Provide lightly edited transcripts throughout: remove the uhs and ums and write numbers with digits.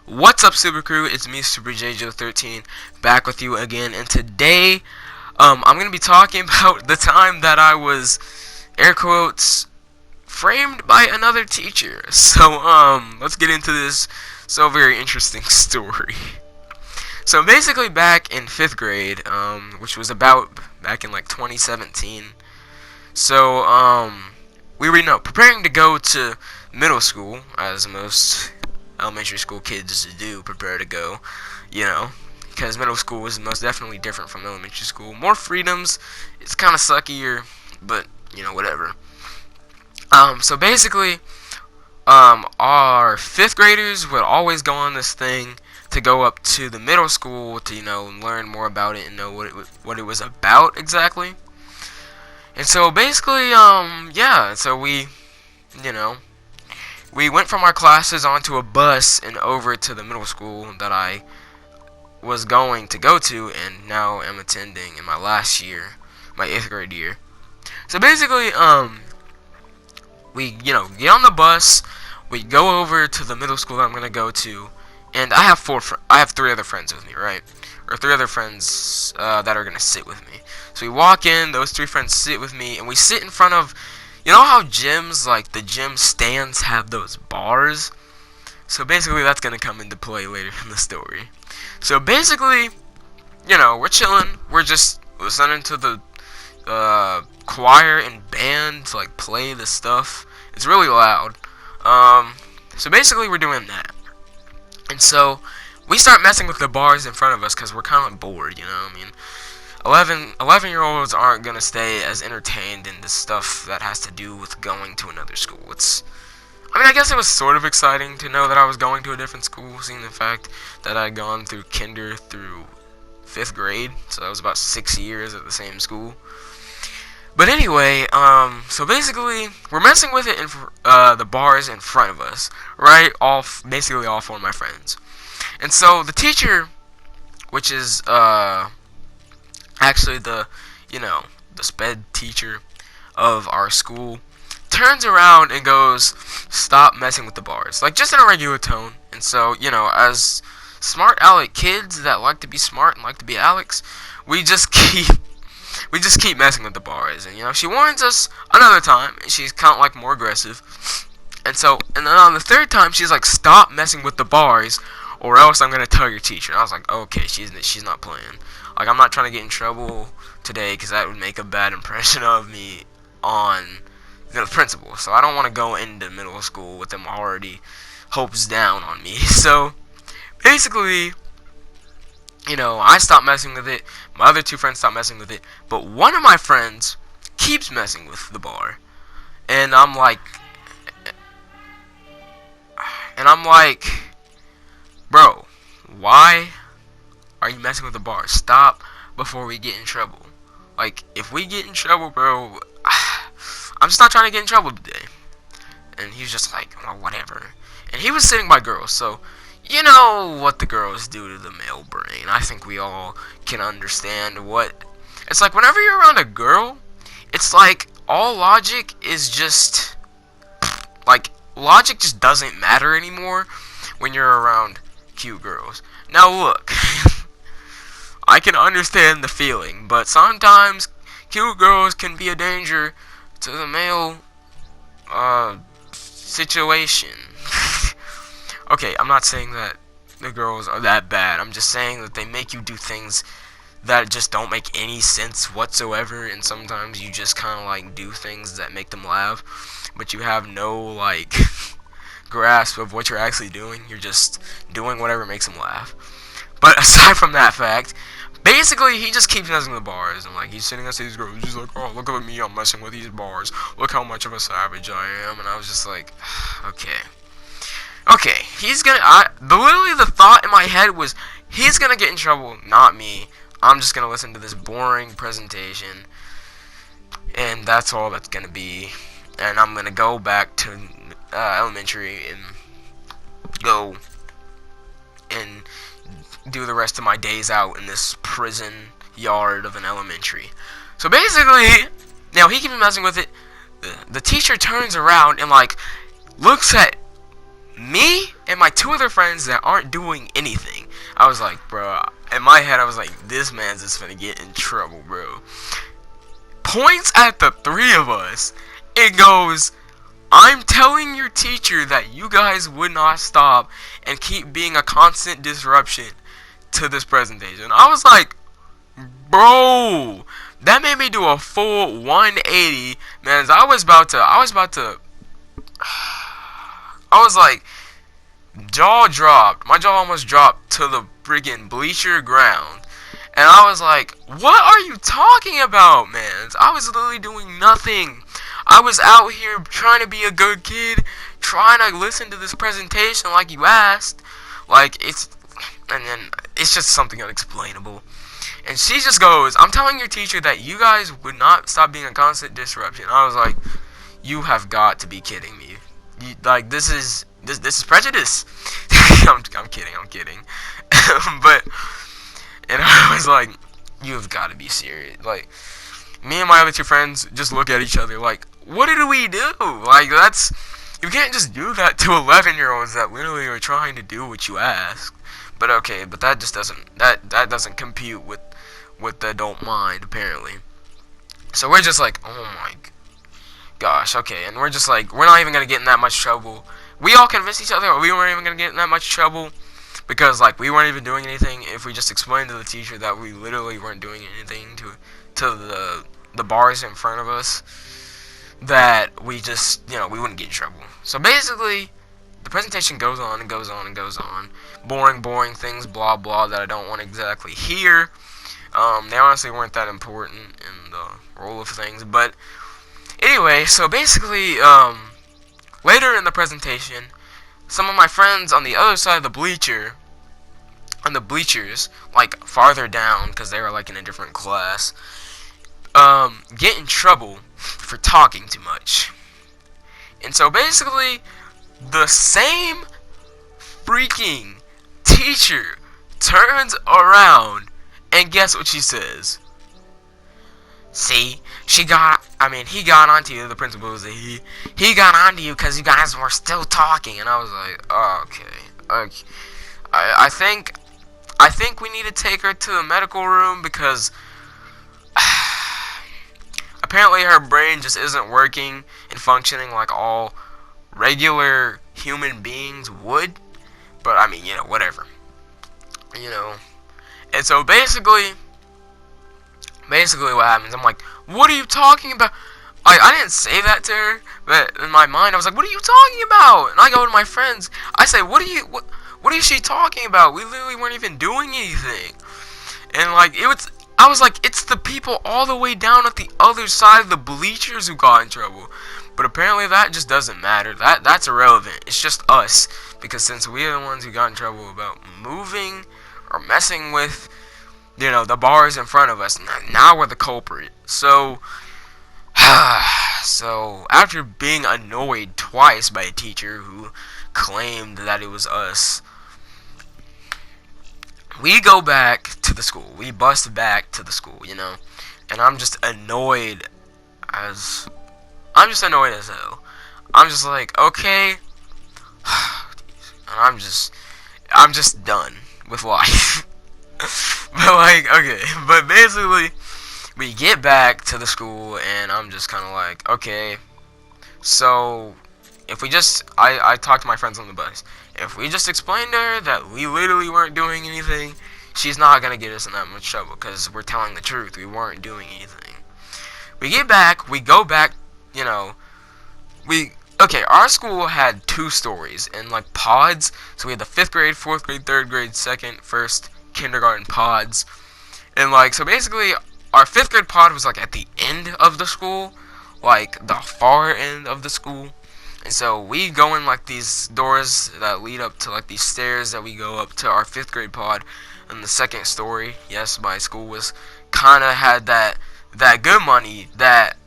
What's up, Super Crew? It's me, Super JJ13, back with you again, and today, I'm gonna be talking about the time that I was, air quotes, framed by another teacher. So, let's get into this very interesting story. So basically, back in 5th grade, which was about back in like 2017. So, we were, preparing to go to middle school, as most elementary school kids do prepare to go, because middle school is most definitely different from elementary school. More freedoms, it's kind of suckier, but, whatever. So basically, our 5th graders would always go on this thing to go up to the middle school to, learn more about it and know what it was about exactly. And so basically, so we went from our classes onto a bus and over to the middle school that I was going to go to and now am attending in my last year, my 8th grade year. So basically, we, get on the bus, we go over to the middle school that I'm going to go to, and I have 3 other friends with me, right? Or 3 other friends that are going to sit with me. So we walk in, those 3 friends sit with me, and we sit in front of, you know how gyms, like the gym stands have those bars? So basically that's going to come into play later in the story. So basically, we're chilling, we're just listening to the choir and band like play the stuff. It's really loud. So basically we're doing that. And so we start messing with the bars in front of us because we're kind of bored, 11-year-olds aren't going to stay as entertained in the stuff that has to do with going to another school. I guess it was sort of exciting to know that I was going to a different school, seeing the fact that I'd gone through kinder through 5th grade, so that was about 6 years at the same school. But anyway, so basically, we're messing with it in the bars in front of us, right? Basically all 4 of my friends. And so the teacher, which is, actually the sped teacher of our school, turns around and goes, "Stop messing with the bars," like just in a regular tone. And so, as smart aleck kids that like to be smart and like to be Alex, we just keep messing with the bars. And she warns us another time, and she's kind of like more aggressive. And then on the 3rd time, she's like, "Stop messing with the bars, or else I'm gonna tell your teacher." And I was like, okay, she's not playing. Like, I'm not trying to get in trouble today because that would make a bad impression of me on the principal. So I don't want to go into middle school with them already hopes down on me. So basically, I stopped messing with it. My other 2 friends stopped messing with it. But one of my friends keeps messing with the bar. And I'm like, bro, why are you messing with the bar? Stop before we get in trouble. Like, if we get in trouble, bro, I'm just not trying to get in trouble today. And he was just like, well, whatever. And he was sitting by girls, so you know what the girls do to the male brain. I think we all can understand what it's like whenever you're around a girl. It's like all logic is just like logic just doesn't matter anymore when you're around cute girls. Now look, I can understand the feeling, but sometimes cute girls can be a danger to the male situation. Okay, I'm not saying that the girls are that bad. I'm just saying that they make you do things that just don't make any sense whatsoever, and sometimes you just kind of like do things that make them laugh, but you have no like grasp of what you're actually doing. You're just doing whatever makes them laugh. But aside from that fact, basically he just keeps messing with the bars, and like he's sitting next to these girls. He's like, "Oh, look at me, I'm messing with these bars. Look how much of a savage I am." And I was just like, okay, literally the thought in my head was, he's gonna get in trouble, not me. I'm just gonna listen to this boring presentation, and that's all that's gonna be. And I'm gonna go back to elementary and go and do the rest of my days out in this prison yard of an elementary. So basically, now he keeps messing with it. The teacher turns around and like looks at me and my two other friends that aren't doing anything. I was like, bro, in my head I was like, this man's just gonna get in trouble, bro. Points at the three of us. It goes, I'm telling your teacher that you guys would not stop and keep being a constant disruption to this presentation. I was like, bro, that made me do a full 180, man. I was like, jaw dropped. My jaw almost dropped to the freaking bleacher ground. And I was like, what are you talking about, man? I was literally doing nothing. I was out here trying to be a good kid, trying to listen to this presentation like you asked. And then it's just something unexplainable. And she just goes, I'm telling your teacher that you guys would not stop being a constant disruption. I was like, you have got to be kidding me. This is prejudice. I'm kidding. But, and I was like, you've got to be serious. Like, me and my other two friends just look at each other like, what did we do? Like, you can't just do that to 11-year-olds that literally are trying to do what you ask. But okay, but that just doesn't compute with the adult mind, apparently. So we're just like, oh my gosh, okay, and we're just like, we're not even gonna get in that much trouble. We all convinced each other we weren't even gonna get in that much trouble because like we weren't even doing anything. If we just explained to the teacher that we literally weren't doing anything to the bars in front of us, that we just, we wouldn't get in trouble. So basically, the presentation goes on and goes on and goes on. Boring things, blah blah, that I don't want to exactly hear. They honestly weren't that important in the role of things. But anyway, so basically, later in the presentation, some of my friends on the other side of the bleachers, like farther down, because they were like in a different class, get in trouble for talking too much. And so basically, the same freaking teacher turns around and guess what she says? See, he got onto you. The principal was he got onto you because you guys were still talking. And I was like, oh, okay. I think we need to take her to the medical room because apparently her brain just isn't working and functioning like all regular human beings would. But I mean, whatever. And so basically what happens, I'm like, what are you talking about? I didn't say that to her, but in my mind I was like, what are you talking about? And I go to my friends, I say, what is she talking about? We literally weren't even doing anything. And I was like, it's the people all the way down at the other side of the bleachers who got in trouble. But apparently that just doesn't matter. That's irrelevant. It's just us. Because since we are the ones who got in trouble about moving or messing with, the bars in front of us, now we're the culprit. So, so after being annoyed twice by a teacher who claimed that it was us, we go back to the school. We bust back to the school, and I'm just annoyed as hell. I'm just like, okay, and I'm just done with life. But okay, but basically, we get back to the school, and I'm just kind of like, okay, so if we just, I talked to my friends on the bus. If we just explain to her that we literally weren't doing anything, she's not gonna get us in that much trouble because we're telling the truth. We weren't doing anything. We get back, we go back, our school had 2 stories in pods. So we had the 5th grade, 4th grade, 3rd grade, 2nd, 1st, kindergarten pods. And so basically our 5th grade pod was at the end of the school, the far end of the school. And so we go in these doors that lead up to these stairs that we go up to our 5th grade pod in the 2nd story. Yes, my school was kind of had that good money, that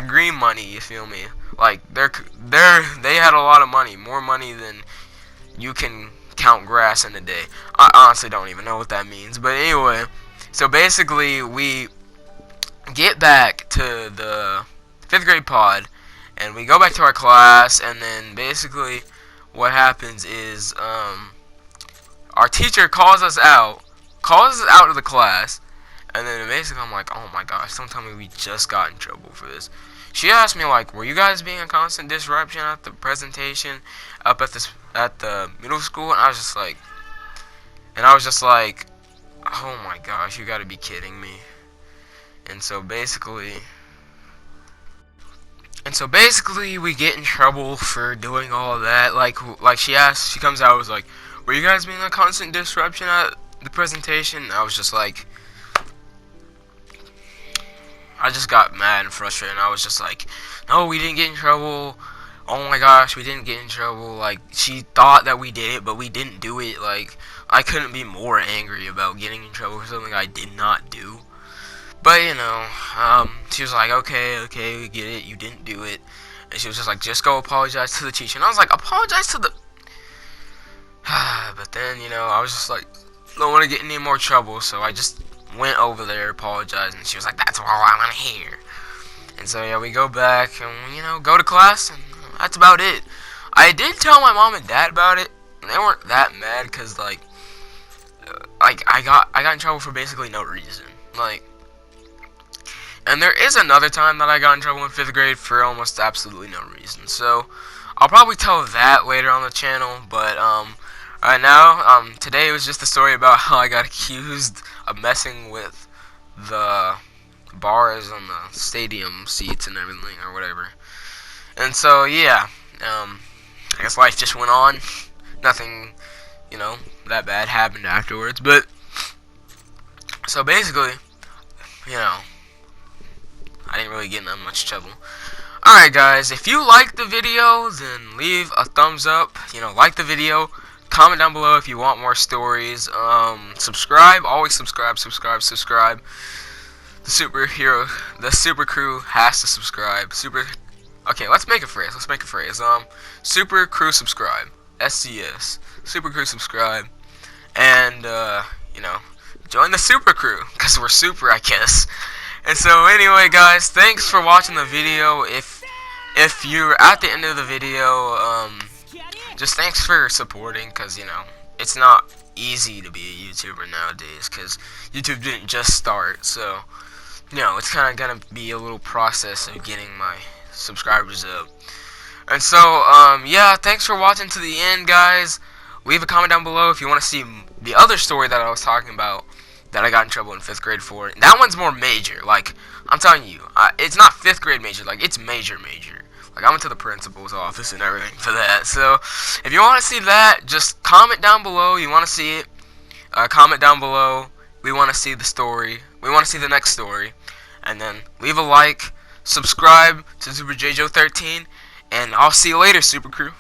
green money, you feel me? They had a lot of money, more money than you can count grass in a day. I honestly don't even know what that means. But anyway, so basically we get back to the 5th grade pod, and we go back to our class, and then basically what happens is our teacher calls us out of the class, and then basically I'm like, oh my gosh, don't tell me we just got in trouble for this. She asked me like, were you guys being a constant disruption at the presentation up at the middle school? And I was just like, oh my gosh, you gotta be kidding me. And so basically we get in trouble for doing all of that. Like she comes out, was like, were you guys being a constant disruption at the presentation? And I was just like, I just got mad and frustrated, and I was just like, no, we didn't get in trouble. Oh my gosh, we didn't get in trouble. Like, she thought that we did it, but we didn't do it. Like, I couldn't be more angry about getting in trouble for something I did not do. But, you know, she was like, okay, we get it, you didn't do it. And she was just like, just go apologize to the teacher. And I was like, apologize to the... But then, you know, I was just like, don't want to get in any more trouble, so I just went over there, apologized, and she was like, that's all I want to hear. And so, yeah, we go back and, you know, go to class, and that's about it. I did tell my mom and dad about it, and they weren't that mad, because, like, I got in trouble for basically no reason. Like, and there is another time that I got in trouble in 5th grade for almost absolutely no reason. So, I'll probably tell that later on the channel, but, right now, today was just a story about how I got accused of messing with the bars on the stadium seats and everything, or whatever. And so, yeah, I guess life just went on. Nothing, you know, that bad happened afterwards, but, so basically, you know, I didn't really get in that much trouble. Alright guys, if you liked the video, then leave a thumbs up, you know, like the video. Comment down below if you want more stories. Subscribe. Always subscribe. The super crew has to subscribe. Okay, let's make a phrase. Super crew subscribe. SCS. Super crew subscribe. And, you know, join the super crew. Because we're super, I guess. And so, anyway, guys, thanks for watching the video. If you're at the end of the video, just thanks for supporting, because, you know, it's not easy to be a YouTuber nowadays, because YouTube didn't just start, so, you know, it's kind of going to be a little process of getting my subscribers up. And so, yeah, thanks for watching to the end, guys. Leave a comment down below if you want to see the other story that I was talking about that I got in trouble in 5th grade for. That one's more major, like, I'm telling you, it's not 5th grade major, like, it's major. Like, I went to the principal's office and everything for that. So, if you want to see that, just comment down below. You want to see it. Comment down below. We want to see the story. We want to see the next story. And then leave a like. Subscribe to Super J Joe 13. And I'll see you later, Super Crew.